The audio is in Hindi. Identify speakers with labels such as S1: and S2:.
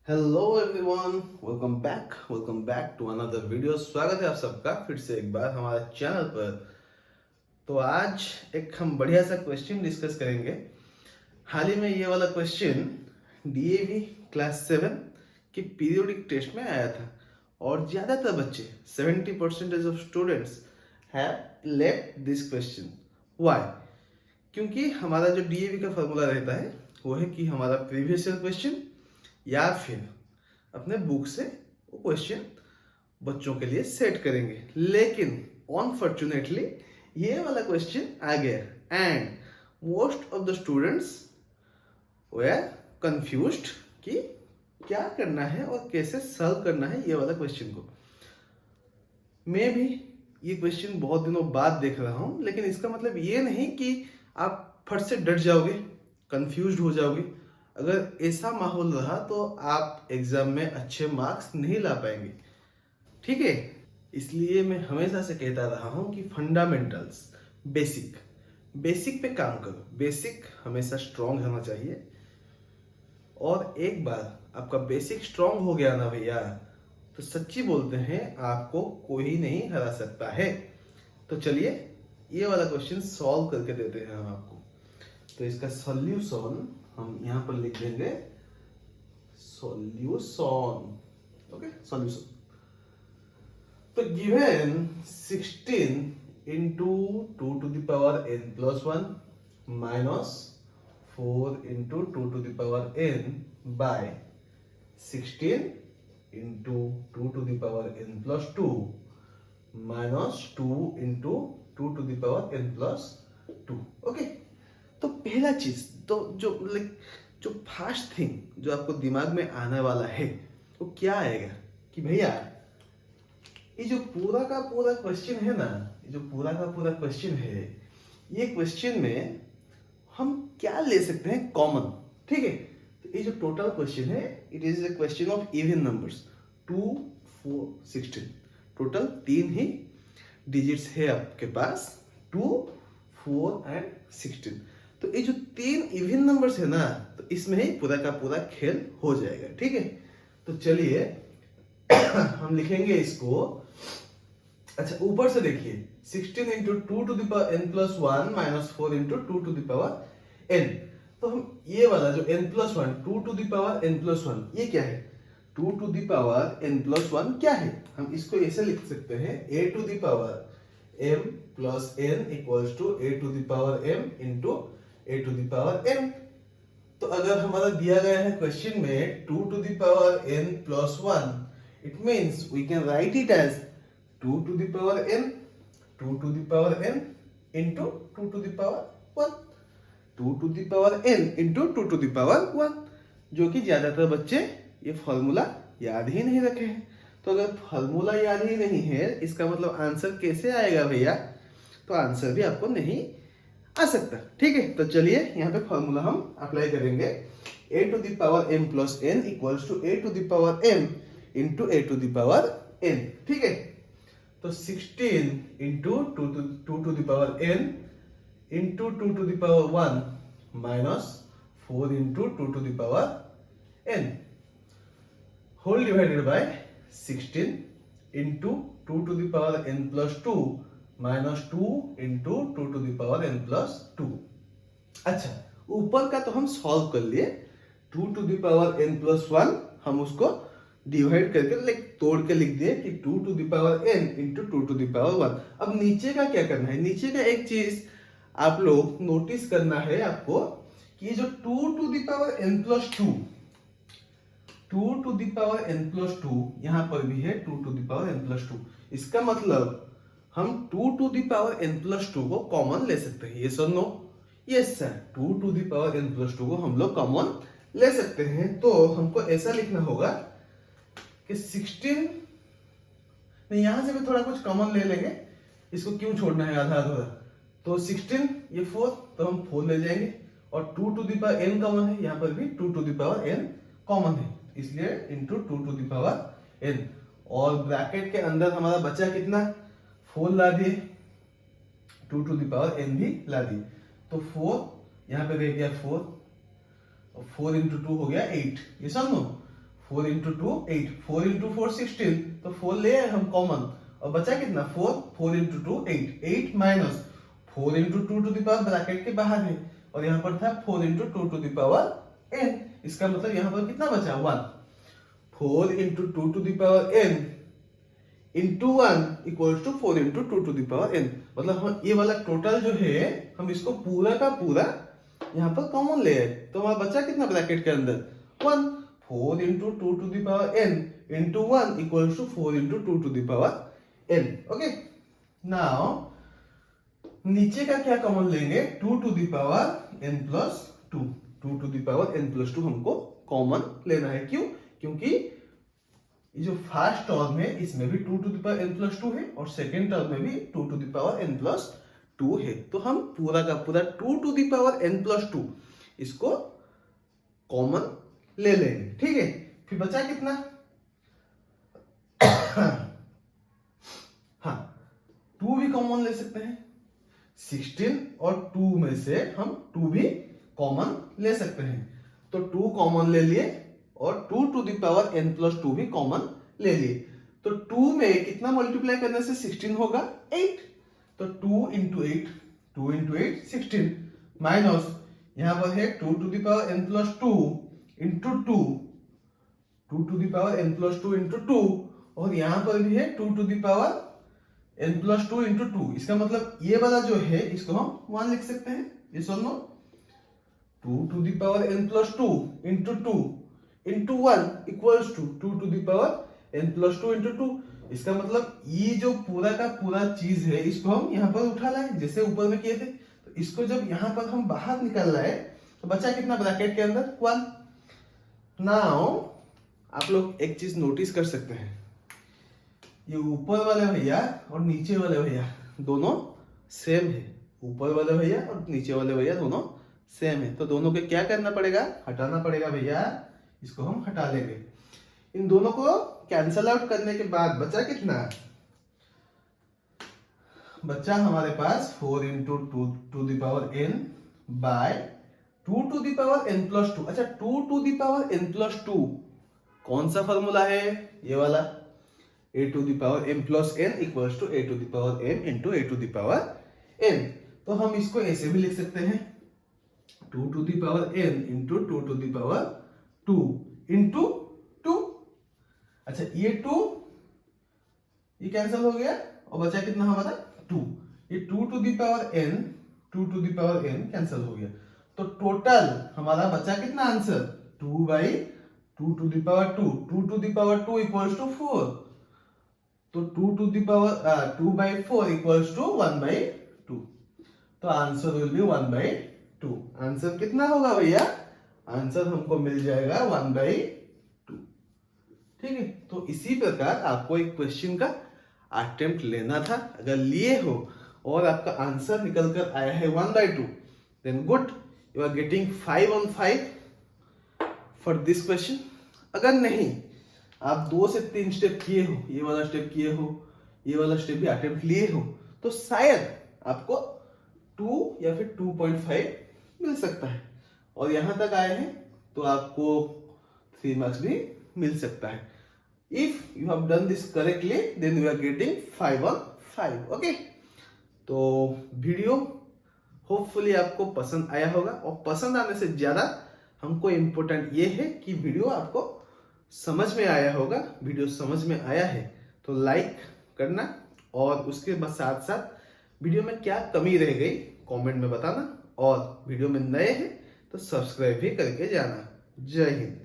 S1: Hello everyone, welcome back to another video. स्वागत है आप सबका फिर से एक बार हमारे चैनल पर। तो आज एक हम बढ़िया सा क्वेश्चन डिस्कस करेंगे। हाल ही में ये वाला क्वेश्चन डीएवी क्लास 7 की पीरियोडिक टेस्ट में आया था और ज़्यादातर बच्चे 70% of students have left this question. Why? क्योंकि हमारा जो डीएवी का फॉर्मूला रहता है वो है कि हमारा प्रीवियस ईयर क्वेश्चन या फिर अपने बुक से वो क्वेश्चन बच्चों के लिए सेट करेंगे। लेकिन अनफॉर्चुनेटली ये वाला क्वेश्चन आ गया and most of the students were confused कि क्या करना है और कैसे सॉल्व करना है ये वाला क्वेश्चन को। मैं भी ये क्वेश्चन बहुत दिनों बाद देख रहा हूँ, लेकिन इसका मतलब ये नहीं कि आप फट से डर जाओगे, कंफ्यूज्ड हो जाओगे। अगर ऐसा माहौल रहा तो आप एग्जाम में अच्छे मार्क्स नहीं ला पाएंगे, ठीक है। इसलिए मैं हमेशा से कहता रहा हूँ कि फंडामेंटल्स, बेसिक बेसिक पे काम करो। बेसिक हमेशा स्ट्रांग होना चाहिए और एक बार आपका बेसिक स्ट्रांग हो गया ना भैया, तो सच्ची बोलते हैं आपको कोई नहीं हरा सकता है। तो चलिए ये वाला क्वेश्चन सॉल्व करके देते हैं हम आपको। तो इसका सॉल्यूशन हम यहाँ पर लिख देंगे, सॉल्यूशन। Okay, solution. तो given 16 into 2 to the power n+1 minus 4 into 2 to the power n by 16 into 2 to the power n+2 minus 2 into 2 to the power n+2। Okay, तो पहला चीज तो जो फर्स्ट थिंग जो आपको दिमाग में आने वाला है वो क्या आएगा कि भैया ये जो पूरा का पूरा क्वेश्चन है ना, ये जो पूरा का पूरा क्वेश्चन है, ये क्वेश्चन में हम क्या ले सकते हैं कॉमन, ठीक है। तो ये जो टोटल क्वेश्चन है it is a question of even numbers 2, 4, 16। Total 3 he digits है आपके पास, 2, 4 एंड 16। तो ये जो 3 इवन नंबर्स है ना, तो इसमें ही पूरा का पूरा खेल हो जाएगा, ठीक है। तो चलिए हम लिखेंगे इसको। अच्छा, ऊपर से देखिए 16 into 2 to the power n+1 minus 4 into 2 to the power n। तो हम ये वाला जो n+1 2 to the power n+1 ये क्या है, 2 to the power n+1 क्या है, हम इसको ऐसे लिख सकते हैं a to the power m+n equals to a to the power m into a to the power n। तो अगर हमारा दिया गया है क्वेश्चन में 2 to the power n+1, it means we can write it as 2 to the power n, 2 to the power n into 2 to the power 1, 2 to the power n into 2 to the power 1, जो कि ज्यादातर बच्चे ये फॉर्मूला याद ही नहीं रखे हैं। तो अगर फॉर्मूला याद ही नहीं है, इसका मतलब आंसर कैसे आएगा भैया, तो आंसर भी आपको नहीं आ सकता, ठीक है। तो चलिए यहाँ पे फॉर्मूला हम अप्लाई करेंगे, a to the power m+n equals to a to the power m into a to the power n, ठीक है। तो 16 into 2 to the power n into 2 to the power 1 minus 4 into 2 to the power n whole divided by 16 into 2 to the power n+2 minus 2 into 2 to the power n+2। अच्छा, ऊपर का तो हम सॉल्व कर लिए, 2 to the power n+1 हम उसको डिवाइड करके तोड़ के लिख दिए कि 2 to the power n into 2 to the power 1। अब नीचे का क्या करना है, नीचे का एक चीज आप लोग नोटिस करना है आपको कि ये जो 2 to the power n+2, 2 to the power n+2 यहां पर भी है 2 to the power n+2। इसका मतलब हम 2 to the power n+2 को कॉमन ले सकते हैं, ये sir no, yes sir, 2 to the power n+2 को हम लोग कॉमन ले सकते हैं। तो हमको ऐसा लिखना होगा कि 16, नहीं यहां से भी थोड़ा कुछ कॉमन ले लेंगे, इसको क्यों छोड़ना है आधा आधा। तो 16 ये 4, तो हम 4 ले जाएंगे और 2 to the power n common है, यहाँ पर भी 2 to the power n common है, इसलिए into 2 to the power n। और ब्रैकेट के अंदर हमारा बचा कितना, 4 ला दिए, 2 to the power n भी ला दिए, तो 4 यहाँ पे रह गया 4, और 4 इंटू 2 हो गया 8, ये सब नो, 4 इंटू 2 8, 4 इंटू 4 16, तो 4 ले आए हम कॉमन और बचा कितना 4, 4 into 2 8, 8 minus 4 into 2 to the power bracket के बाहर है और यहाँ पर था 4 into 2 to the power n, इसका मतलब यहाँ पर कितना बचा 1, 4 into 2 to the power n into 1 equals to 4 into 2 to the power n। मतलब हम ये वाला टोटल जो है हम इसको पूरा का पूरा यहाँ पर कॉमन ले आए, तो हमारा बचा कितना ब्रैकेट के अंदर 1, 4 into 2 to the power n into 1 equals to 4 into 2 to the power n। Okay, now नीचे का क्या कॉमन लेंगे 2 to the power n plus 2, 2 to the power n plus 2 हमको कॉमन लेना है। क्यों? क्योंकि ये जो फर्स्ट टर्म है इसमें भी 2 to the power n plus 2 है और सेकेंड टर्म में भी 2 to the power n plus 2 है, तो हम पूरा का पूरा 2 to the power n plus 2 इसको कॉमन ले लेंगे। ठीक है, फिर बचा कितना हाँ 2 भी कॉमन ले सकते हैं, 16 और 2 में से हम 2 भी कॉमन ले सकते हैं, तो 2 कॉमन ले लिए और 2 to the power n plus 2 भी कॉमन ले लिए, तो 2 में कितना मल्टीप्लाई करने से 16 होगा 8, तो 2 इंटू 8, 2 इंटू 8 16 माइनस यहाँ पर है 2 to the power n plus 2 into 2, 2 to the power n plus 2 into 2 और यहाँ पर भी है 2 to the power n plus 2 into 2, इसका मतलब ये वाला जो है इसको हम 1 लिख सकते हैं, ये सुन लो 2 to the power n plus 2 into 2 into 1 equals to 2 to the power n plus 2 into 2, इसका मतलब ये जो पूरा का पूरा चीज है इसको हम यहाँ पर उठा लाए जैसे ऊपर में किए थे, तो इसको जब यहाँ पर हम बाहर निकाल लाए तो बचा कितना ब्रैकेट के अंदर 1। नाउ आप लोग एक चीज नोटिस कर सकते हैं, ये ऊपर वाले भैया और नीचे वाले भैया दोनों सेम है, ऊपर वाले भैया और नीचे वाले भैया दोनों सेम है, तो दोनों को क्या करना पड़ेगा हटाना पड़ेगा भैया, इसको हम हटा लेंगे। इन दोनों को कैंसल आउट करने के बाद बचा कितना, बचा हमारे पास 4 into 2 to the power n by 2 to the power n plus 2। अच्छा 2 to the power n plus 2 कौन सा फॉर्मूला है, ये वाला a to the power m plus n equals to a to the power m into a to the power n, तो हम इसको ऐसे भी लिख सकते हैं 2 to the power n into 2 to the power 2 into 2। अच्छा ये 2 ये कैंसिल हो गया और बचा कितना हमारा 2, ये 2 to the power n 2 to the power n cancel हो गया, तो टोटल हमारा बचा कितना answer 2 by 2 to the power 2, 2 to the power 2 equals to 4, तो 2 to the power 2 by 4 equals to 1 by 2, तो answer will be 1 by 2। Answer कितना होगा भैया, आंसर हमको मिल जाएगा 1 बाई 2। ठीक है, तो इसी प्रकार आपको एक क्वेश्चन का अटेम्प्ट लेना था, अगर लिए हो और आपका आंसर निकल कर आया है 1 by 2 then good, you are getting 5 on 5 for this question. अगर नहीं आप 2 से 3 स्टेप किए हो, ये वाला स्टेप किए हो, ये वाला स्टेप भी अटेम्प्ट लिए हो, तो शायद आपको 2 या फिर 2.5 मिल सकता है, और यहां तक आए हैं तो आपको 3 मार्क्स भी मिल सकता है। If you have done this correctly then you are getting 5 on 5। Okay, तो वीडियो होपफुली आपको पसंद आया होगा, और पसंद आने से ज्यादा हमको इम्पोर्टेंट ये है कि वीडियो आपको समझ में आया होगा। वीडियो समझ में आया है तो लाइक करना, और उसके बाद साथ साथ वीडियो में क्या कमी रह गई कमेंट में बताना, और वीडियो में नए हैं तो सब्सक्राइब भी करके जाना। जय हिंद।